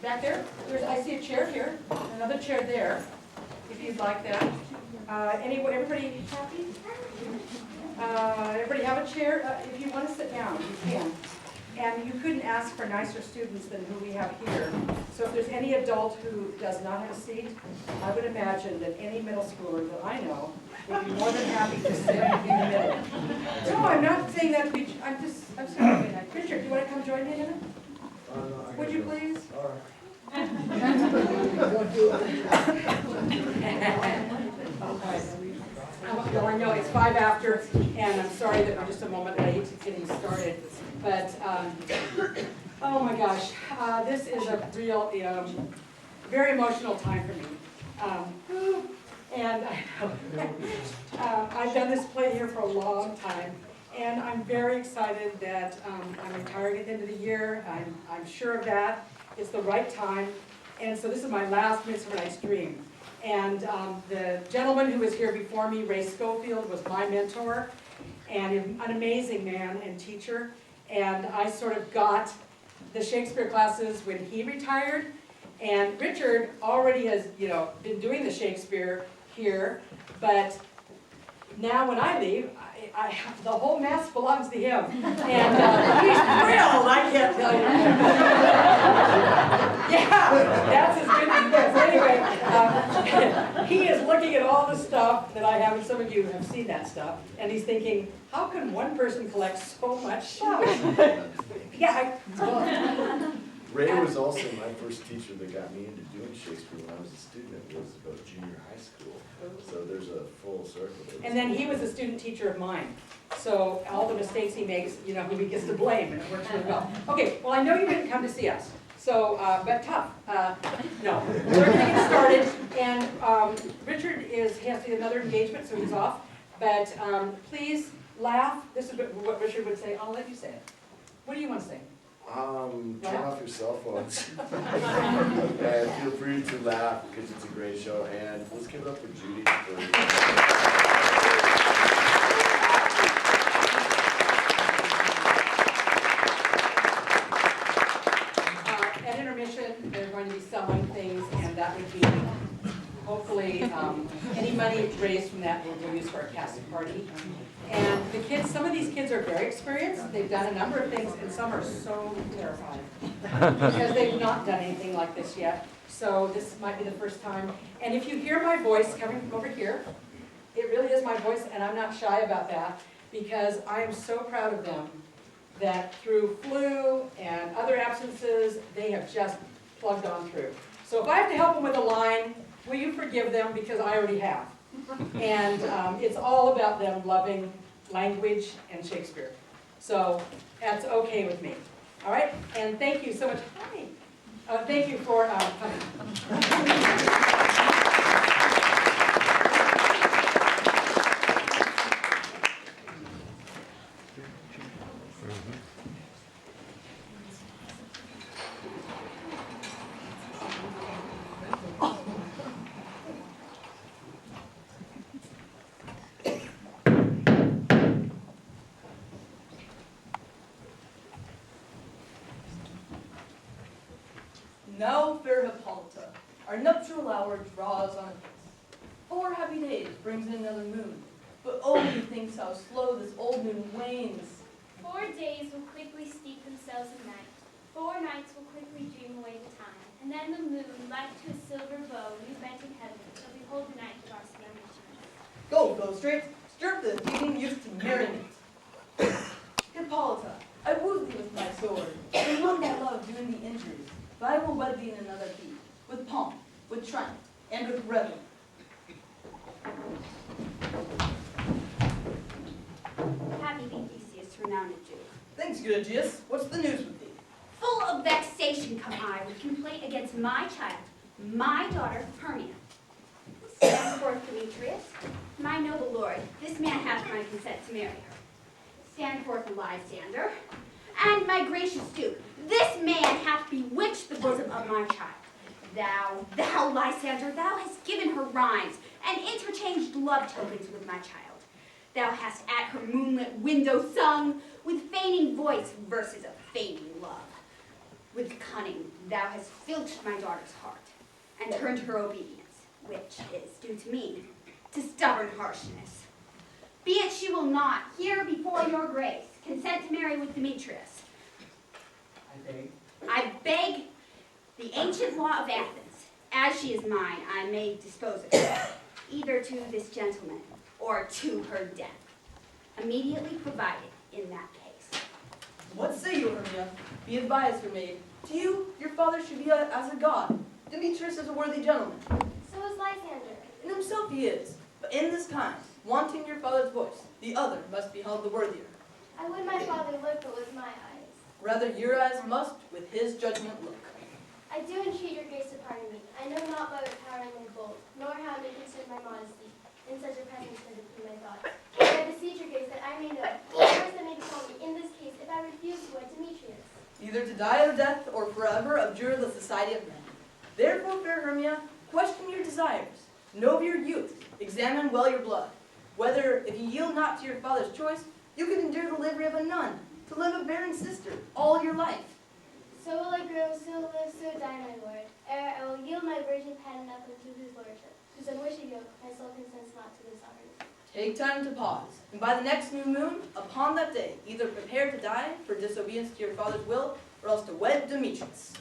back there. I see a chair here, another chair there, if you'd like that. Everybody happy? Everybody have a chair? If you want to sit down, you can. And you couldn't ask for nicer students than who we have here. So if there's any adult who does not have a seat, I would imagine that any middle schooler that I know would be more than happy to sit in the middle. No, I'm not saying that to be, I'm sorry. Richard, do you want to come join me in a minute? Would you please? All right. Well, I know it's 5 after, and I'm sorry that we're just a moment late getting started. But, oh my gosh, this is a real, very emotional time for me. And I've done this play here for a long time, and I'm very excited that I'm retiring at the end of the year. I'm sure of that. It's the right time. And so this is my last Midsummer Night's Dream. And the gentleman who was here before me, Ray Schofield, was my mentor, and an amazing man and teacher. And I sort of got the Shakespeare classes when he retired. And Richard already has, been doing the Shakespeare here, but now when I leave, the whole mess belongs to him. And he's thrilled, I can't tell you. Yeah, that's as good as it gets. Anyway, he is looking at all the stuff that I have, and some of you have seen that stuff, and he's thinking, how can one person collect so much stuff? Yeah. Ray was also my first teacher that got me into doing Shakespeare when I was a student. It was about junior high school. So there's a full circle. And then he was a student teacher of mine. So all the mistakes he makes, who he gets to blame, and it works really well. Okay, well I know you didn't come to see us. So, but tough. No, we're going to get started. And Richard has another engagement, so he's off. But please laugh. This is what Richard would say. I'll let you say it. What do you want to say? Turn off your cell phones. And feel free to laugh because it's a great show. And let's give it up for Judy. At intermission, they're going to be selling things, and that would be hopefully any money raised from that we'll use for a casting party. And the kids, some of these kids are very experienced. They've done a number of things, and some are so terrified because they've not done anything like this yet. So this might be the first time. And if you hear my voice coming from over here, it really is my voice, and I'm not shy about that because I am so proud of them that through flu and other absences, they have just plugged on through. So if I have to help them with a line, will you forgive them because I already have. And it's all about them loving language and Shakespeare. So that's okay with me. All right? And thank you so much. Hi. Thank you for coming. Now, fair Hippolyta, our nuptial hour draws on apace. 4 happy days brings in another moon, but oh, methinks how slow this old moon wanes. 4 days will quickly steep themselves in night. 4 nights will quickly dream away the time, and then the moon, like to a silver bow, new bent in heaven, shall behold the night of our celebration. Go straight, stir the feeding youth to merriment. Hippolyta, I wooed thee with my sword, and won thy love doing thee injuries. But I will wed thee in another key, with pomp, with triumph, and with revel. Happy be Theseus, renowned Duke. Thanks, good Aegeus. What's the news with thee? Full of vexation come I with complaint against my child, my daughter Hermia. Stand forth, Demetrius. My noble lord, this man hath my consent to marry her. Stand forth, Lysander. And my gracious Duke, this man hath bewitched the bosom of my child. Thou, Lysander, thou hast given her rhymes and interchanged love tokens with my child. Thou hast at her moonlit window sung with feigning voice verses of feigning love. With cunning thou hast filched my daughter's heart, and turned her obedience, which is due to me, to stubborn harshness. Be it she will not, here before your grace, consent to marry with Demetrius. I beg the ancient law of Athens, as she is mine, I may dispose of her, either to this gentleman or to her death, immediately provided in that case. What say you, Hermia? Be advised, her maid. To you, your father should be as a god. Demetrius is a worthy gentleman. So is Lysander. In himself he is, but in this kind, wanting your father's voice, the other must be held the worthier. I would my father look but with my eyes. Rather your eyes must with his judgment look. I do entreat your grace to pardon me. I know not by what power I may bold, nor how I may concern my modesty in such a presence as it be my thoughts. But I beseech your grace that I may know the worst that may befall me in this case if I refuse to wed Demetrius. Either to die a death or forever abjure the society of men. Therefore, fair Hermia, question your desires. Know your youth, examine well your blood. Whether, if you yield not to your father's choice, you can endure the livery of a nun, to live a barren sister all your life. So will I grow, so live, so die, my lord, ere I will yield my virgin patent up unto his lordship, whose unwished yoke my soul consents not to dishonor. Take time to pause, and by the next new moon, upon that day, either prepare to die for disobedience to your father's will, or else to wed Demetrius.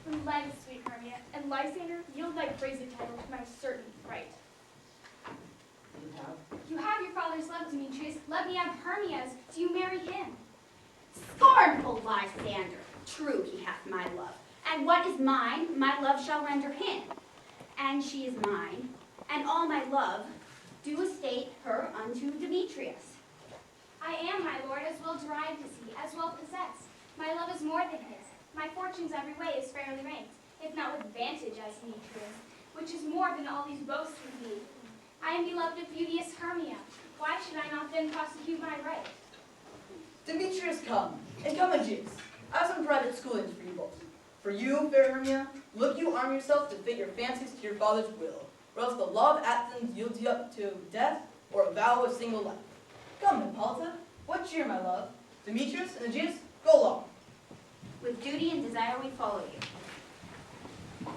Relent, sweet Hermia, and Lysander, yield thy praised title to my certain right. You have your father's love, Demetrius. Let me have Hermia's. Do you marry him? Scornful Lysander, true he hath my love, and what is mine, my love shall render him. And she is mine, and all my love do estate her unto Demetrius. I am, my lord, as well derived as he, as well possessed. My love is more than his. My fortunes every way is fairly ranked, if not with advantage as Demetrius, which is more than all these boasts would be. I am beloved of beauteous Hermia. Why should I not then prosecute my right? Demetrius, come, and come, Aegeus. I have some private schoolings for you both. For you, fair Hermia, look you arm yourself to fit your fancies to your father's will, or else the law of Athens yields you up to death or a vow of single life. Come, Hippolyta, what cheer, my love? Demetrius and Aegeus, go along. With duty and desire we follow you.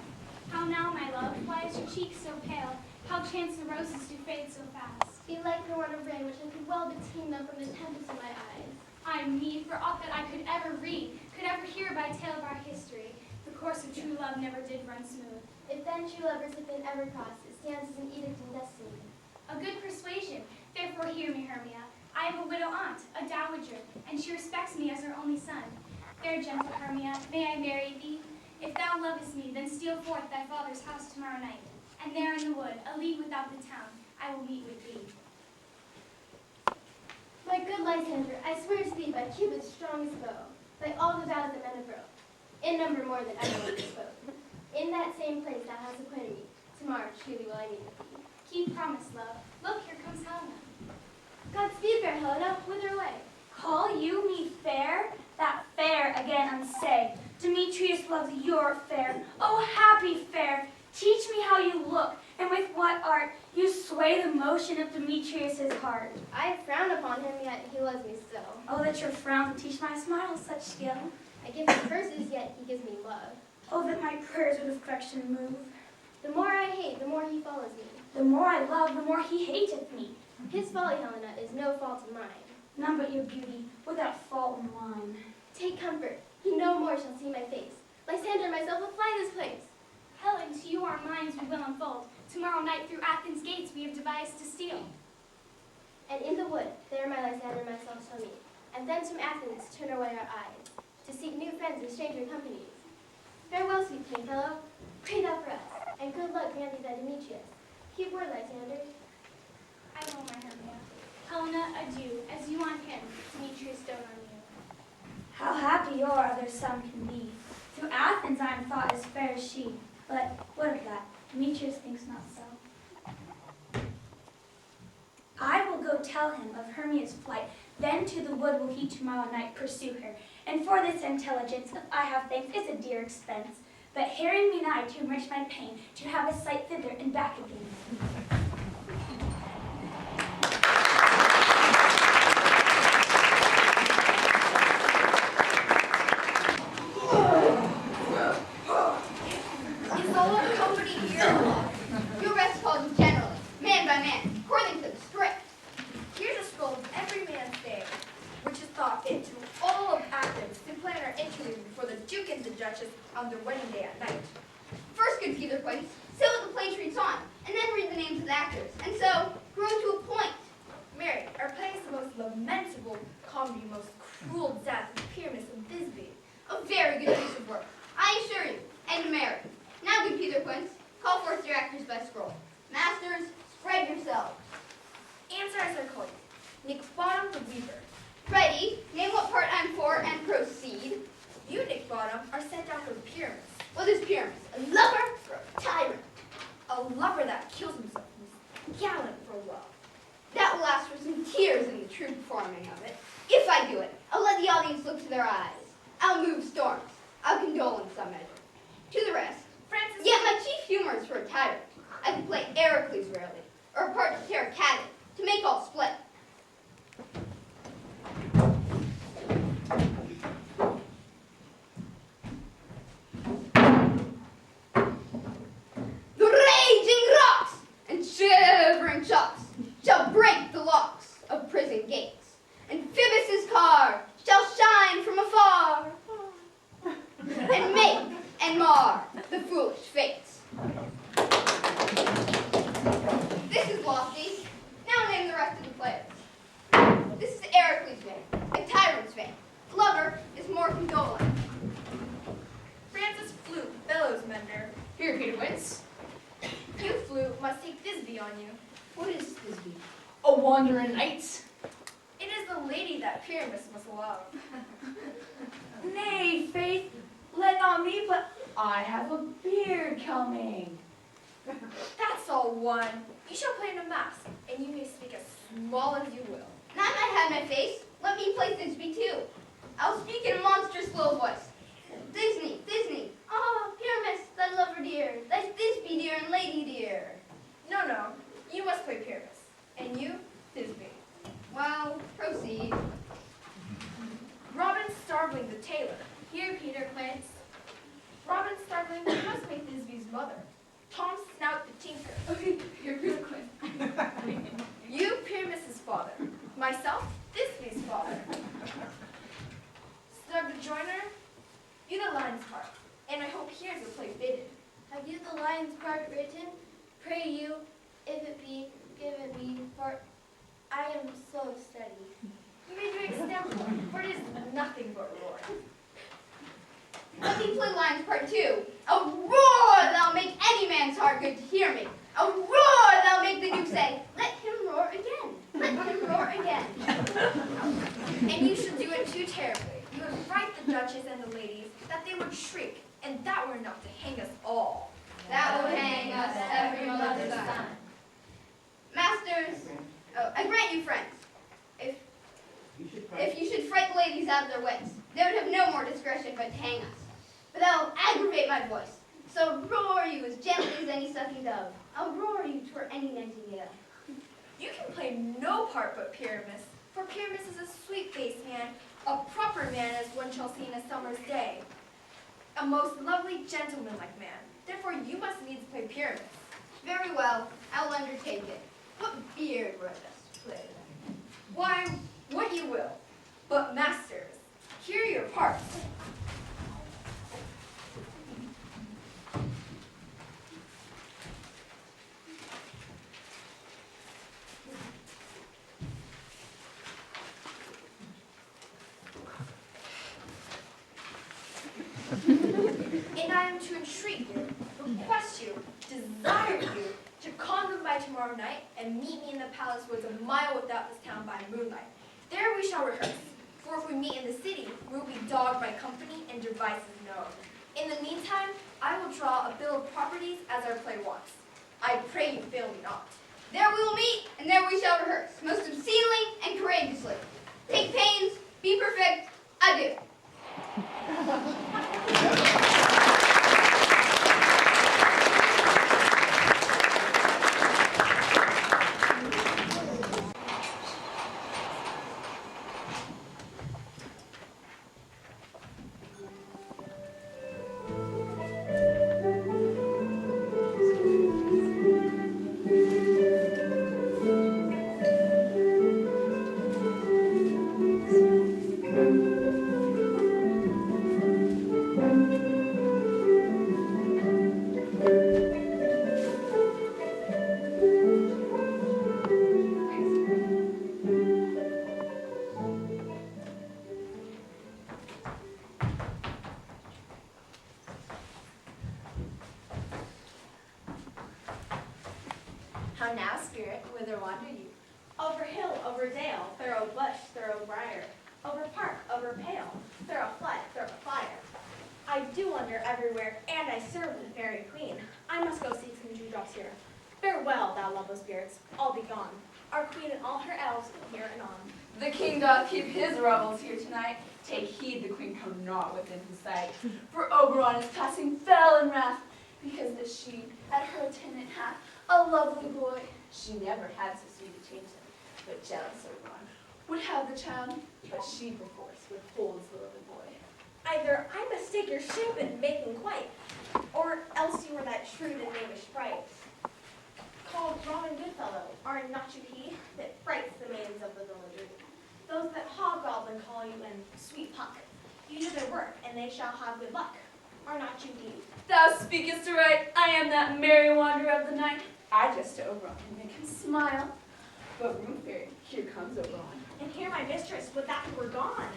How now, my love? Why is your cheek so pale? How chance the roses do fade so fast? Be like the run of rain, which I could well detain them from the tempest of my eyes. I me, for aught that I could ever read, could ever hear by tale of our history, the course of true love never did run smooth. If then true lovers have been ever crossed, it stands as an edict in destiny. A good persuasion, therefore hear me, Hermia. I have a widow aunt, a dowager, and she respects me as her only son. Fair gentle Hermia, may I marry thee? If thou lovest me, then steal forth thy father's house tomorrow night, and there in the wood, a league without the town, I will meet with thee. My good Lysander, I swear to thee by Cupid's strongest bow, by all the vows that men have broke, in number more than ever we spoke. In that same place thou hast acquainted me, tomorrow truly will I meet with thee. Keep promise, love. Look, here comes Helena. Godspeed, fair Helena, whither away? Call you me fair? That fair again unsay. Demetrius loves your fair. Oh, happy fair! Teach me how you look, and with what art you sway the motion of Demetrius's heart. I frown upon him, yet he loves me still. Oh, that your frown would teach my smile such skill. I give him curses, yet he gives me love. Oh, that my prayers with affection move. The more I hate, the more he follows me. The more I love, the more he hateth me. His folly, Helena, is no fault of mine. None but your beauty, without fault in mine. Take comfort, he no more shall see my face. Lysander and myself will fly this place. Helen, to you our minds we will unfold. Tomorrow night through Athens' gates we have devised to steal. And in the wood, there my Lysander and myself shall meet. And thence from Athens turn away our eyes, to seek new friends in stranger companies. Farewell, sweet playfellow, pray thou for us, and good luck grant thee thy Demetrius. Keep word, Lysander. I will, my Hermia. Helena, adieu, as you on him, Demetrius dote on you. How happy your other son can be. Through Athens I am thought as fair as she. But what of that? Demetrius thinks not so. I will go tell him of Hermia's flight. Then to the wood will he tomorrow night pursue her. And for this intelligence, if I have thanks, it's a dear expense. But hearing me nigh to enrich my pain, to have a sight thither and back again. Duke and the Duchess on their wedding day at night. First, good Peter Quince, say what the play treats on, and then read the names of the actors, and so grow to a point. Mary, our play is the most lamentable comedy, most cruel death of Pyramus and Thisbe. A very good piece of work, I assure you, and Mary. Now, good Peter Quince, call forth your actor's best role. Masters, spread yourselves. Answer as I call you. Nick Bottom the Weaver. Ready, name what part I'm for, and proceed. You, Nick Bottom, are sent down for Pyramus. What is Pyramus? A lover or a tyrant? A lover that kills himself and is gallant for love. That will ask for some tears in the true performing of it. If I do it, I'll let the audience look to their eyes. I'll move storms. I'll condole in some measure. To the rest, Francis. yet my chief humor is for a tyrant. I can play Heracles rarely, or a part to tear a cabinet, to make all split. The raging rocks and shivering shocks shall break the locks of prison gates, and Phoebus's car shall shine from afar, and make and mar the foolish fates. This is lofty. Now name the rest of the players. This is Heracles' vein, a tyrant's vein. Lover is more condolent. Francis Flute, bellows mender. Here, Peter Quince. You, Flute, must take Thisbe on you. What is this be? A wandering knight. It is the lady that Pyramus must love. Nay, Faith, let not me, but I have a beard coming. That's all one. You shall play in a mask, and you may speak as small as you will. Now I might hide my face. Let me play Thisbe too. I'll speak in a monstrous low voice. Disney, Disney. Ah, Pyramus, thy lover dear, thy Thisbe dear and lady dear. No, no, you must play Pyramus, and you, Thisbe. Well, proceed. Robin Starveling the tailor. Here, Peter Quince. Robin Starveling, you must play Thisbe's mother. Tom Snout the tinker. Okay, here, Peter Quince. You, Pyramus's father. Myself, Thisbe's father. Snug the joiner, you the lion's part, and I hope here's the play fitted. Have you the lion's part written? Pray you, if it be given me, for I am so steady. You may do example, for it is nothing but roar. Let me play Lion's part too. A roar that'll make any man's heart good to hear me. A roar that'll make the Duke say, let him roar again. Let him roar again. And you should do it too terribly. You would fright the Duchess and the ladies that they would shriek, and that were enough to hang us all. That would hang us every mother's son. Masters, I grant you friends. If you should fright the ladies out of their wits, they would have no more discretion but to hang us. But that'll aggravate my voice. So roar you as gently as any sucking dove. I'll roar you toward any nightingale. You can play no part but Pyramus, for Pyramus is a sweet-faced man, a proper man as one shall see in a summer's day, a most lovely gentlemanlike man. Therefore you must needs play Pyramus. Very well, I'll undertake it. What beard were best to play then? Why, what you will. But masters, here are your parts. And I am to entreat you, request you, desire you, to come by tomorrow night and meet me in the palace woods a mile without this town by moonlight. There we shall rehearse, for if we meet in the city, we will be dogged by company and devices known. In the meantime, I will draw a bill of properties as our play wants. I pray you fail me not. There we will meet, and there we shall rehearse, most obscenely and courageously. Take pains, be perfect, adieu. How now, spirit, whither wander you? Over hill, over dale, thorough bush, thorough briar, over park, over pale, thorough flood, thorough fire. I do wander everywhere, and I serve the fairy queen. I must go seek some dewdrops here. Farewell, thou loveless spirits, all be gone. Our queen and all her elves here and on. The king doth keep his revels here tonight. Take heed the queen come not within his sight. For Oberon is passing fell in wrath, because that she at her attendant hath a lovely boy. She never had so sweet a change him, but jealous Oberon would have the child, but she perforce withholds the lovely boy. Either I mistake your shape in making quite, or else you are that shrewd and knavish sprite, called Robin Goodfellow, are not you he, that frights the maidens of the villagers? Those that hobgoblin call you in sweet puck. You do their work, and they shall have good luck. Are not you he? Thou speakest aright, I am that merry wanderer of the night. I jest to Oberon and make him smile. But room fairy, here comes Oberon. And here my mistress, would that you were gone.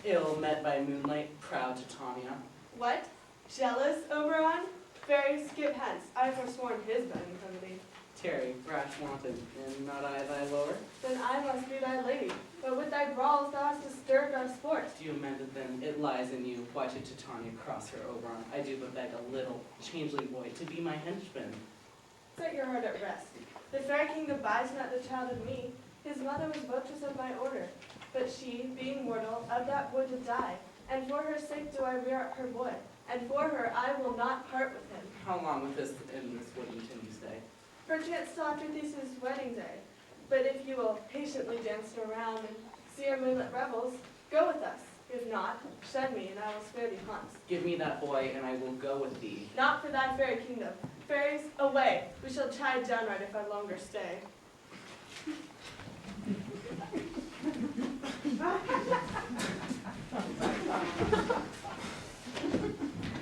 Ill met by moonlight, proud Titania. What? Jealous, Oberon? Fairy, skip hence. I have forsworn his betting from thee. Tarry, rash wanton, am not I thy lord? Then I must be thy lady. But with thy brawls thou hast disturbed our sport. Do you amend it then? It lies in you. Why should Titania cross her Oberon? I do but beg a little changeling boy to be my henchman. Set your heart at rest. The fair king abides not the child of me. His mother was votress of my order. But she, being mortal, of that wood did die. And for her sake do I rear up her boy. And for her I will not part with him. How long with this in this wood intend you stay? Perchance till after Theseus' wedding day. But if you will patiently dance around and see our moonlit revels, go with us. If not, shun me, and I will spare thee haunts. Give me that boy, and I will go with thee. Not for thy fairy kingdom. Fairies, away! We shall chide downright if I longer stay.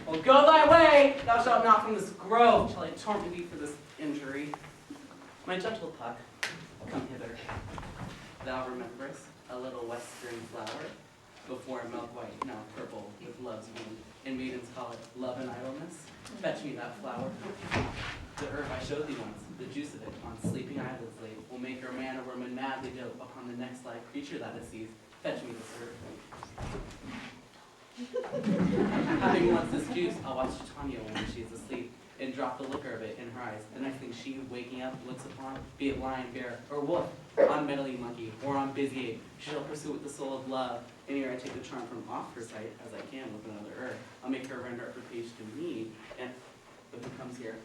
Well, go thy way! Thou shalt not from this grove shall I torment thee for this injury. My gentle Puck, come hither. Thou rememberest a little western flower, before milk white, now purple with love's wound, and maidens call it love and idleness. Fetch me that flower. The herb I showed thee once, the juice of it, on sleeping eyelids laid, will make your man or woman madly dote upon the next live creature that it sees. Fetch me this herb. Having once this juice, I'll watch Titania when she is asleep, and drop the liquor of it in her eyes. The next thing she, waking up, looks upon, be it lion, bear, or wolf, on meddling monkey, or on busy ape, she shall pursue with the soul of love. And here I take the charm from off her sight, as I can with another herb. I'll make her render up her page to me, and but who comes here?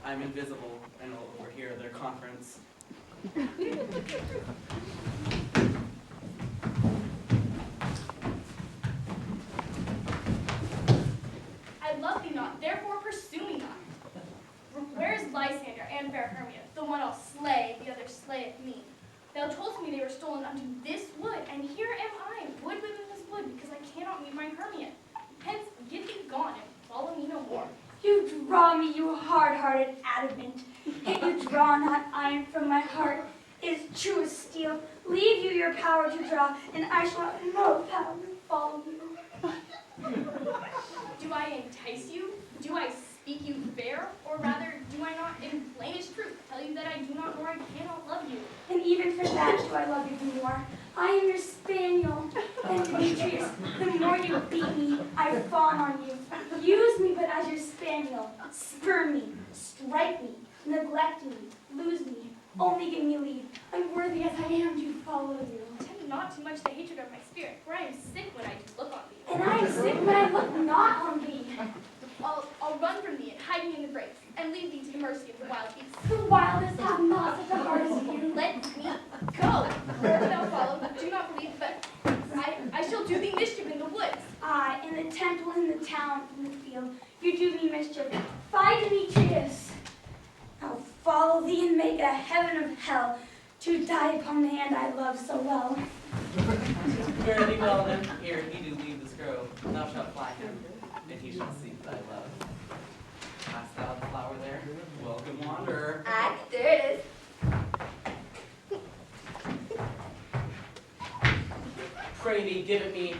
I'm invisible, and will overhear their conference. I love thee not, therefore pursue me not. Where is Lysander and fair Hermia? The one I'll slay, the other slayeth me. Thou toldst me they were stolen unto this wood, and here am I, wood within this wood, because I cannot meet my Hermia. Hence, get thee gone, and follow me no more. You draw me, you hard-hearted adamant. Yet you draw not iron from my heart. It is true as steel. Leave you your power to draw, and I shall have no power to follow you. Do I entice you? Do I speak you fair? Or rather, do I not, in plainest truth, tell you that I do not nor I cannot love you? And even for that do I love you the more. I am your spaniel, and Demetrius, the more you beat me, I fawn on you. Use me but as your spaniel. Spur me, strike me, neglect me, lose me. Only give me leave, unworthy as I am to follow you. Tempt not too much the hatred of my spirit, for I am sick when I do look on thee. And I am sick when I look not on thee. I'll run from thee and hide me in the brakes, and leave thee to the mercy of the wild beasts. The wildest have not such a heart as you. Let me go. Wherever thou follow, do not believe, but I shall do thee mischief in the woods. I, in the temple, in the town, in the field, you do me mischief. Fie, Demetrius! I'll follow thee and make a heaven of hell to die upon the hand I love so well. Fare thee well then, ere he do leave this grove, thou shalt fly him, and he shall seek thy love. Hast thou the flower there? Welcome, wanderer. Ah, there it is. Pray thee, give it me.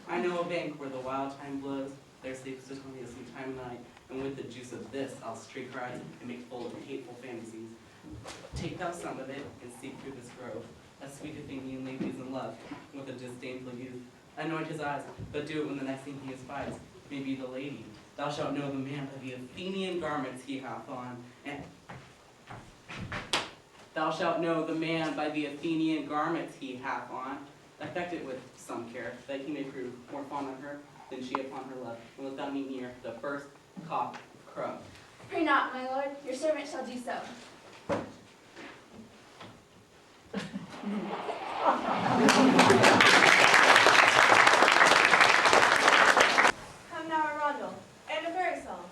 I I know a bank where the wild time blows, there sleeps to tell me some time of night, and with the juice of this, I'll streak her eyes and make full of hateful fantasies. Take thou some of it, and seek through this grove, a sweet Athenian lady is in love with a disdainful youth. Anoint his eyes, but do it when the next thing he espies may be the lady. Thou shalt know the man by the Athenian garments he hath on, and thou shalt know the man by the Athenian garments he hath on. Affect it with some care, that he may prove more fond on her than she upon her love, and let thou meet near the first cock crow. Pray not, my lord, your servant shall do so. Come now a roundel, and a fairy song.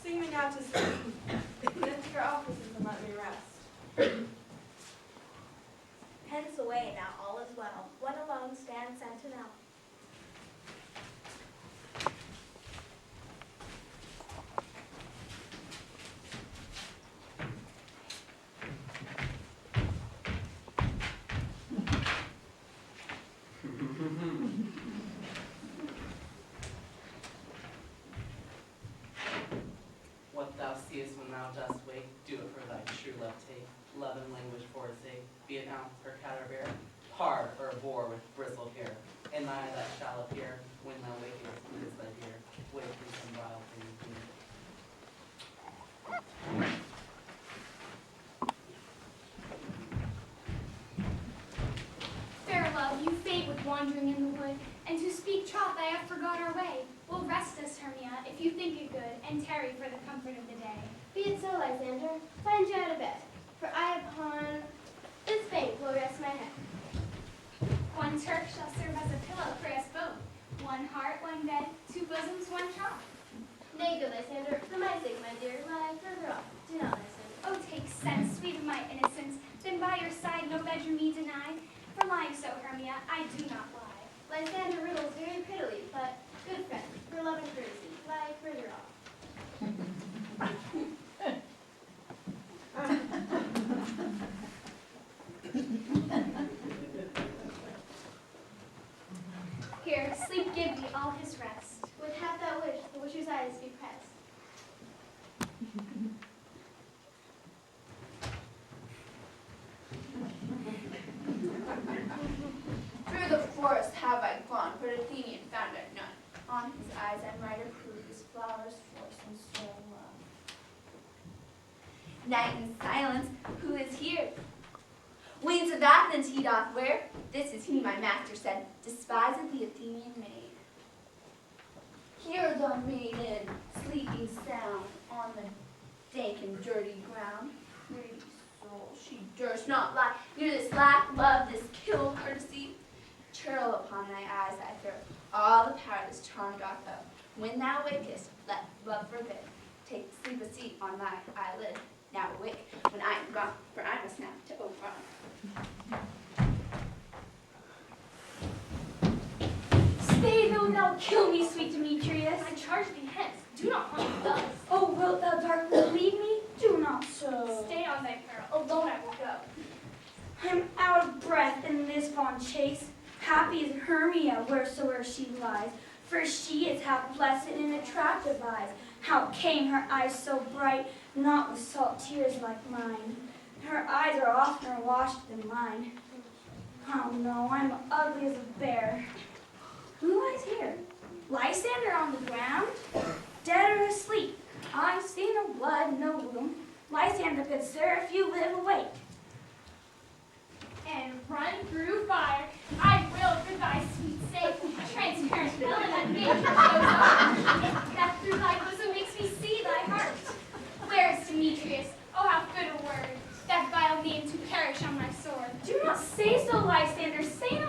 Sing me now to sleep, and into your offices and let me rest. Hence away now, all is well. One alone stands sentinel. What thou seest when thou dost wake, do it for thy true love take. Love and language for his sake, be it ounce or cat or bear, pard or boar with bristled hair. And I that shall appear when thou wakest, is thy dear. Wake in some wild thing here. Fair love, you fade with wandering in the wood, and to speak troth I have forgot our way. Will rest us, Hermia, if you think it good, and tarry for the comfort of the day. Be it so, Lysander. Find you out a bed, for I upon this bank will rest my head. One Turk shall serve as a pillow for us both. One heart, one bed, two bosoms, one troth. Nay, good Lysander, for my sake, my dear, lie further off. Do not, Lysander. Oh, take sense, sweet of my innocence, then by your side no bedroom me deny. For lying so, Hermia, I do not lie. Lysander riddles very prettily, but, good friend, for love and courtesy, lie further off. Here, sleep give thee all his rest. Would have thou wish the wisher's eyes be pressed. Through the forest have I gone, but Athenian found I none. On his eyes I might approve his flowers, force, and strong love. Night and silence, who is here? Wings of Athens he doth wear. This is he, my master said, despiseth the Athenian maid. Hear the maiden, sleeping sound on the dank and dirty ground. Pretty soul, she durst not lie near this lack love, this kill courtesy. Churl upon thy eyes I throw, all the power this charm doth owe. When thou wakest, let love forbid. Take sleep a seat on thy eyelid. Now awake when I am gone, for I must now to Oberon. Stay, though thou kill me, sweet Demetrius. I charge thee hence, do not haunt me thus. Oh, wilt thou darkly leave so. Stay on thy peril, alone I will go. I'm out of breath in this fond chase. Happy is Hermia wheresoe'er she lies, for she is half blessed in attractive eyes. How came her eyes so bright, not with salt tears like mine? Her eyes are oftener washed than mine. Oh no, I'm ugly as a bear. Who lies here? Lysander on the ground? Dead or asleep? I see no blood, no wound. Lysander, good sir, if you live, awake. And run through fire, I will for thy sweet sake. Transparent villain that nature shows up. That through thy bosom makes me see thy heart. Where is Demetrius? Oh, how good a word. That vile name to perish on my sword. Do not say so, Lysander, say no